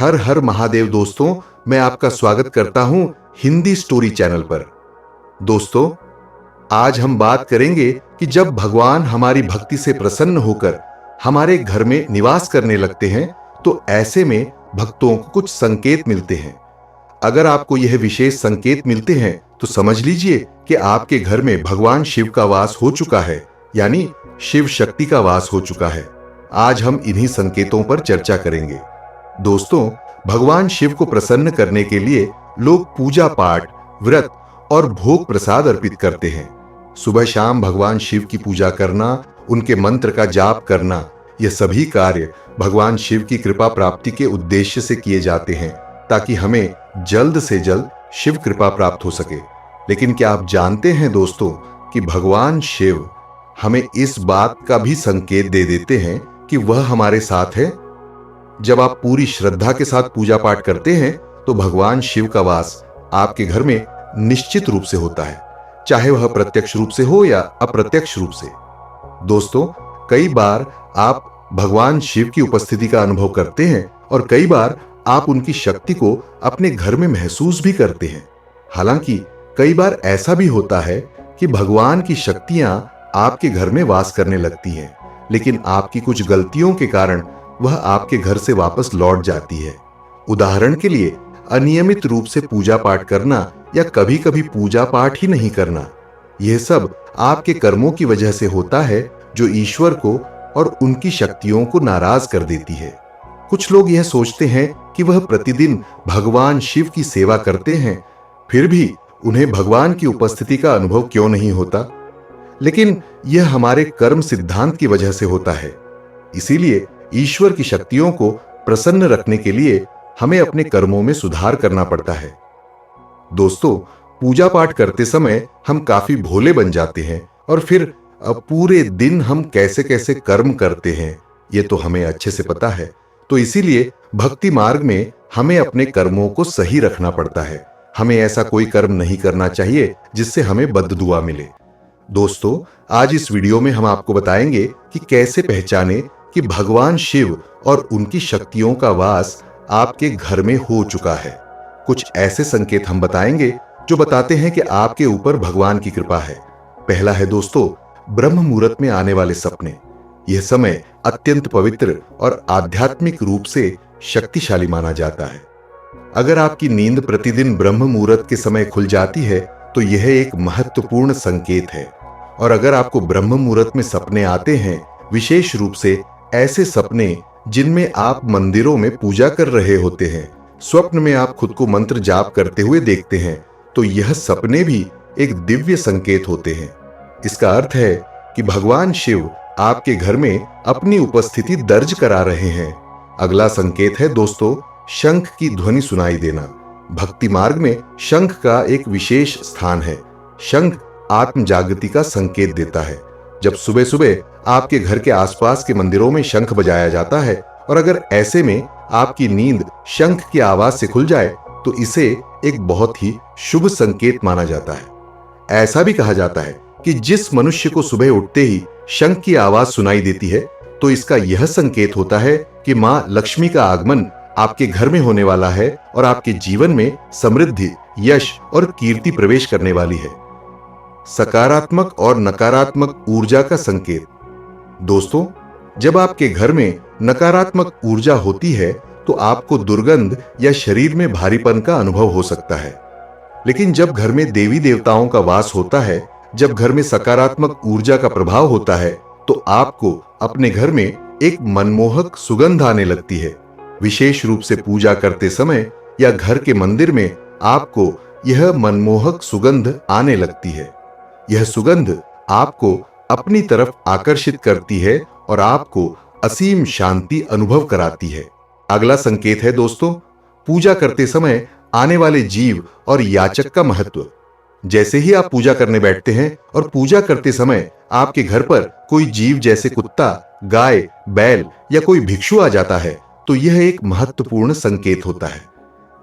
हर हर महादेव दोस्तों, मैं आपका स्वागत करता हूं हिंदी स्टोरी चैनल पर। दोस्तों, आज हम बात करेंगे कि जब भगवान हमारी भक्ति से प्रसन्न होकर हमारे घर में निवास करने लगते हैं तो ऐसे में भक्तों को कुछ संकेत मिलते हैं। अगर आपको यह विशेष संकेत मिलते हैं तो समझ लीजिए कि आपके घर में भगवान शिव का वास हो चुका है, यानी शिव शक्ति का वास हो चुका है। आज हम इन्हीं संकेतों पर चर्चा करेंगे। दोस्तों, भगवान शिव को प्रसन्न करने के लिए लोग पूजा पाठ, व्रत और भोग प्रसाद अर्पित करते हैं। सुबह शाम भगवान शिव की पूजा करना, उनके मंत्र का जाप करना, यह सभी कार्य भगवान शिव की कृपा प्राप्ति के उद्देश्य से किए जाते हैं ताकि हमें जल्द से जल्द शिव कृपा प्राप्त हो सके। लेकिन क्या आप जानते हैं दोस्तों कि भगवान शिव हमें इस बात का भी संकेत दे देते हैं कि वह हमारे साथ है। जब आप पूरी श्रद्धा के साथ पूजा पाठ करते हैं तो भगवान शिव का वास आपके घर में निश्चित रूप से होता है, चाहे वह प्रत्यक्ष रूप से हो या अप्रत्यक्ष रूप से। दोस्तों, कई बार आप भगवान शिव की उपस्थिति का अनुभव करते हैं और कई बार आप उनकी शक्ति को अपने घर में महसूस भी करते हैं। हालांकि कई बार ऐसा भी होता है कि भगवान की शक्तियां आपके घर में वास करने लगती हैं, लेकिन आपकी कुछ गलतियों के कारण वह आपके घर से वापस लौट जाती है। उदाहरण के लिए, अनियमित रूप से पूजा पाठ करना या कभी कभी पूजा पाठ ही नहीं करना, यह सब आपके कर्मों की वजह से होता है जो ईश्वर को और उनकी शक्तियों को नाराज कर देती है। कुछ लोग यह सोचते हैं कि वह प्रतिदिन भगवान शिव की सेवा करते हैं, फिर भी उन्हें भगवान की उपस्थिति का अनुभव क्यों नहीं होता? लेकिन यह हमारे कर्म सिद्धांत की वजह से होता है। इसीलिए ईश्वर की शक्तियों को प्रसन्न रखने के लिए हमें अपने कर्मों में सुधार करना पड़ता है। दोस्तों, पूजा पाठ करते समय हम काफी भोले बन जाते हैं और फिर पूरे दिन हम कैसे कैसे कर्म करते हैं ये तो हमें अच्छे से पता है। तो इसीलिए भक्ति मार्ग में हमें अपने कर्मों को सही रखना पड़ता है। हमें ऐसा कोई कर्म नहीं करना चाहिए जिससे हमें बद्दुआ मिले। दोस्तों, आज इस वीडियो में हम आपको बताएंगे कि कैसे पहचाने कि भगवान शिव और उनकी शक्तियों का वास आपके घर में हो चुका है। कुछ ऐसे संकेत हम बताएंगे जो बताते हैं कि आपके ऊपर भगवान की कृपा है। पहला है दोस्तों, ब्रह्म मुहूर्त में आने वाले सपने। यह समय अत्यंत पवित्र और आध्यात्मिक रूप से शक्तिशाली माना जाता है। अगर आपकी नींद प्रतिदिन ब्रह्म मुहूर्त के समय खुल जाती है तो यह एक महत्वपूर्ण संकेत है। और अगर आपको ब्रह्म मुहूर्त में सपने आते हैं, विशेष रूप से ऐसे सपने जिनमें आप मंदिरों में पूजा कर रहे होते हैं, स्वप्न में आप खुद को मंत्र जाप करते हुए देखते हैं, तो यह सपने भी एक दिव्य संकेत होते हैं। इसका अर्थ है कि भगवान शिव आपके घर में अपनी उपस्थिति दर्ज करा रहे हैं। अगला संकेत है दोस्तों, शंख की ध्वनि सुनाई देना। भक्ति मार्ग में शंख का एक विशेष स्थान है। शंख आत्म जागृति का संकेत देता है। जब सुबह सुबह आपके घर के आसपास के मंदिरों में शंख बजाया जाता है और अगर ऐसे में आपकी नींद शंख की आवाज से खुल जाए तो इसे एक बहुत ही शुभ संकेत माना जाता है। ऐसा भी कहा जाता है कि जिस मनुष्य को सुबह उठते ही शंख की आवाज सुनाई देती है तो इसका यह संकेत होता है कि मां लक्ष्मी का आगमन आपके घर में होने वाला है और आपके जीवन में समृद्धि, यश और कीर्ति प्रवेश करने वाली है। सकारात्मक और नकारात्मक ऊर्जा का संकेत। दोस्तों, जब आपके घर में नकारात्मक ऊर्जा होती है तो आपको दुर्गंध या शरीर में भारीपन का अनुभव हो सकता है। लेकिन जब घर में देवी देवताओं का वास होता है, जब घर में सकारात्मक ऊर्जा का प्रभाव होता है तो आपको अपने घर में एक मनमोहक सुगंध आने लगती है। विशेष रूप से पूजा करते समय या घर के मंदिर में आपको यह मनमोहक सुगंध आने लगती है। यह सुगंध आपको अपनी तरफ आकर्षित करती है और आपको असीम शांति अनुभव कराती है। अगला संकेत है दोस्तों, पूजा करते समय आने वाले जीव और याचक का महत्व। जैसे ही आप पूजा करने बैठते हैं और पूजा करते समय आपके घर पर कोई जीव जैसे कुत्ता, गाय, बैल या कोई भिक्षु आ जाता है तो यह एक महत्वपूर्ण संकेत होता है।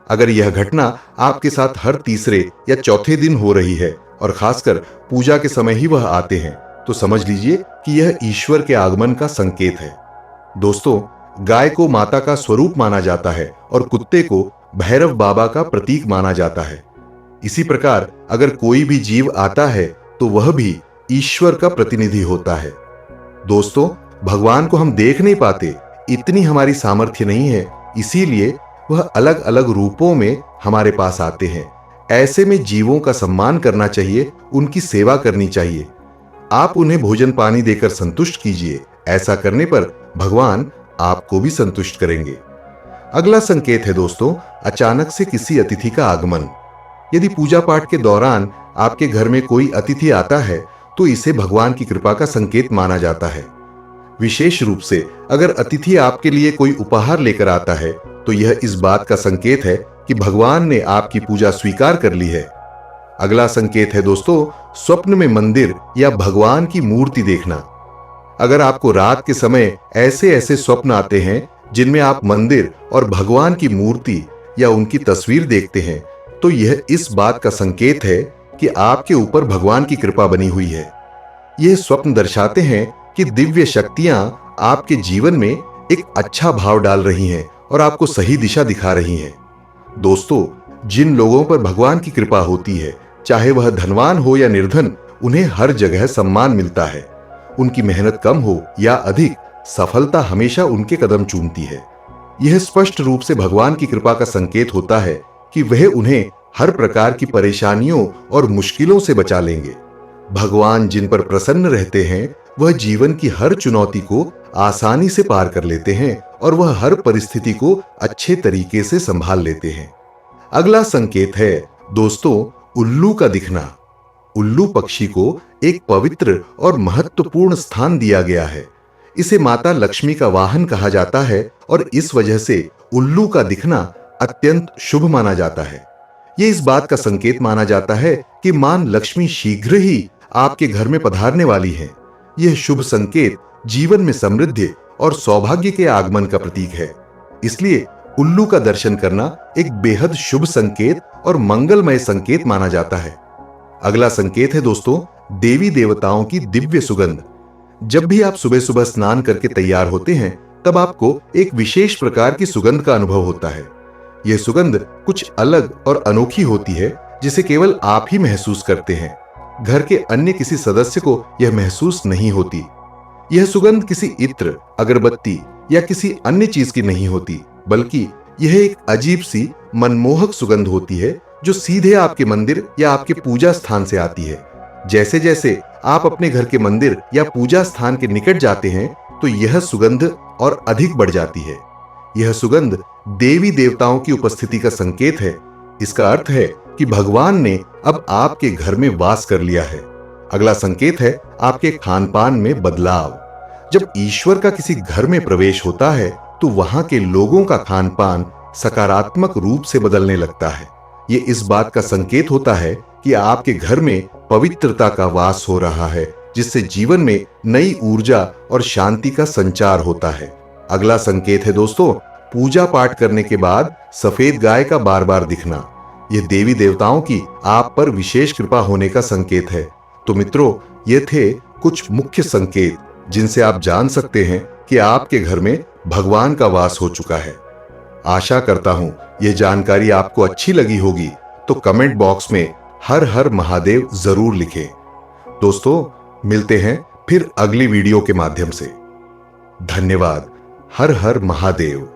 अगर यह घटना आपके साथ हर तीसरे या चौथे दिन हो रही है और खासकर पूजा के समय ही वह आते हैं तो समझ लीजिए कि यह ईश्वर के आगमन का संकेत है। दोस्तों, गाय को माता का स्वरूप माना जाता है और कुत्ते को भैरव बाबा का प्रतीक माना जाता है। इसी प्रकार अगर कोई भी जीव आता है तो वह भी ईश्वर का प्रतिनिधि होता है। दोस्तों, भगवान को हम देख नहीं पाते, इतनी हमारी सामर्थ्य नहीं है, इसीलिए वह अलग अलग रूपों में हमारे पास आते हैं। ऐसे में जीवों का सम्मान करना चाहिए, उनकी सेवा करनी चाहिए। आप उन्हें भोजन पानी देकर संतुष्ट कीजिए। ऐसा करने पर भगवान आपको भी संतुष्ट करेंगे। अगला संकेत है दोस्तों, अचानक से किसी अतिथि का आगमन। यदि पूजा पाठ के दौरान आपके घर में कोई अतिथि आता है तो इसे भगवान की कृपा का संकेत माना जाता है। विशेष रूप से अगर अतिथि आपके लिए कोई उपहार लेकर आता है तो यह इस बात का संकेत है कि भगवान ने आपकी पूजा स्वीकार कर ली है। अगला संकेत है दोस्तों, स्वप्न में मंदिर या भगवान की मूर्ति देखना। अगर आपको रात के समय ऐसे ऐसे स्वप्न आते हैं जिनमें आप मंदिर और भगवान की मूर्ति या उनकी तस्वीर देखते हैं तो यह इस बात का संकेत है कि आपके ऊपर भगवान की कृपा बनी हुई है। यह स्वप्न दर्शाते हैं कि दिव्य शक्तियां आपके जीवन में एक अच्छा भाव डाल रही हैं और आपको सही दिशा दिखा रही हैं। दोस्तों, जिन लोगों पर भगवान की कृपा होती है, चाहे वह धनवान हो या निर्धन, उन्हें हर जगह सम्मान मिलता है। उनकी मेहनत कम हो या अधिक, सफलता हमेशा उनके कदम चूमती है। यह स्पष्ट रूप से भगवान की कृपा का संकेत होता है कि वह उन्हें हर प्रकार की परेशानियों और मुश्किलों से बचा लेंगे। भगवान जिन पर प्रसन्न रहते हैं वह जीवन की हर चुनौती को आसानी से पार कर लेते हैं और वह हर परिस्थिति को अच्छे तरीके से संभाल लेते हैं। अगला संकेत है दोस्तों, उल्लू का दिखना। उल्लू पक्षी को एक पवित्र और महत्वपूर्ण स्थान दिया गया है। इसे माता लक्ष्मी का वाहन कहा जाता है और इस वजह से उल्लू का दिखना अत्यंत शुभ माना जाता है। यह इस बात का संकेत माना जाता है कि मां लक्ष्मी शीघ्र ही आपके घर में पधारने वाली हैं। यह शुभ संकेत जीवन में समृद्धि और सौभाग्य के आगमन का प्रतीक है। इसलिए उल्लू का दर्शन करना एक बेहद शुभ संकेत और मंगलमय संकेत माना जाता है। अगला संकेत है दोस्तों, देवी देवताओं की दिव्य सुगंध। जब भी आप सुबह सुबह स्नान करके तैयार होते हैं तब आपको एक विशेष प्रकार की सुगंध का अनुभव होता है। यह सुगंध कुछ अलग और अनोखी होती है जिसे केवल आप ही महसूस करते हैं। घर के अन्य किसी सदस्य को यह महसूस नहीं होती। यह सुगंध किसी इत्र, अगरबत्ती या किसी अन्य चीज की नहीं होती, बल्कि यह एक अजीब सी मनमोहक सुगंध होती है जो सीधे आपके मंदिर या आपके पूजा स्थान से आती है। जैसे जैसे आप अपने घर के मंदिर या पूजा स्थान के निकट जाते हैं तो यह सुगंध और अधिक बढ़ जाती है। यह सुगंध देवी देवताओं की उपस्थिति का संकेत है। इसका अर्थ है कि भगवान ने अब आपके घर में वास कर लिया है। अगला संकेत है आपके खान पान में बदलाव। जब ईश्वर का किसी घर में प्रवेश होता है तो वहां के लोगों का खान पान सकारात्मक रूप से बदलने लगता है। ये इस बात का संकेत होता है कि आपके घर में पवित्रता का वास हो रहा है, जिससे जीवन में नई ऊर्जा और शांति का संचार होता है। अगला संकेत है दोस्तों, पूजा पाठ करने के बाद सफेद गाय का बार बार दिखना। यह देवी देवताओं की आप पर विशेष कृपा होने का संकेत है। तो मित्रों, ये थे कुछ मुख्य संकेत जिनसे आप जान सकते हैं कि आपके घर में भगवान का वास हो चुका है। आशा करता हूं यह जानकारी आपको अच्छी लगी होगी, तो कमेंट बॉक्स में हर हर महादेव जरूर लिखें। दोस्तों, मिलते हैं फिर अगली वीडियो के माध्यम से। धन्यवाद। हर हर महादेव।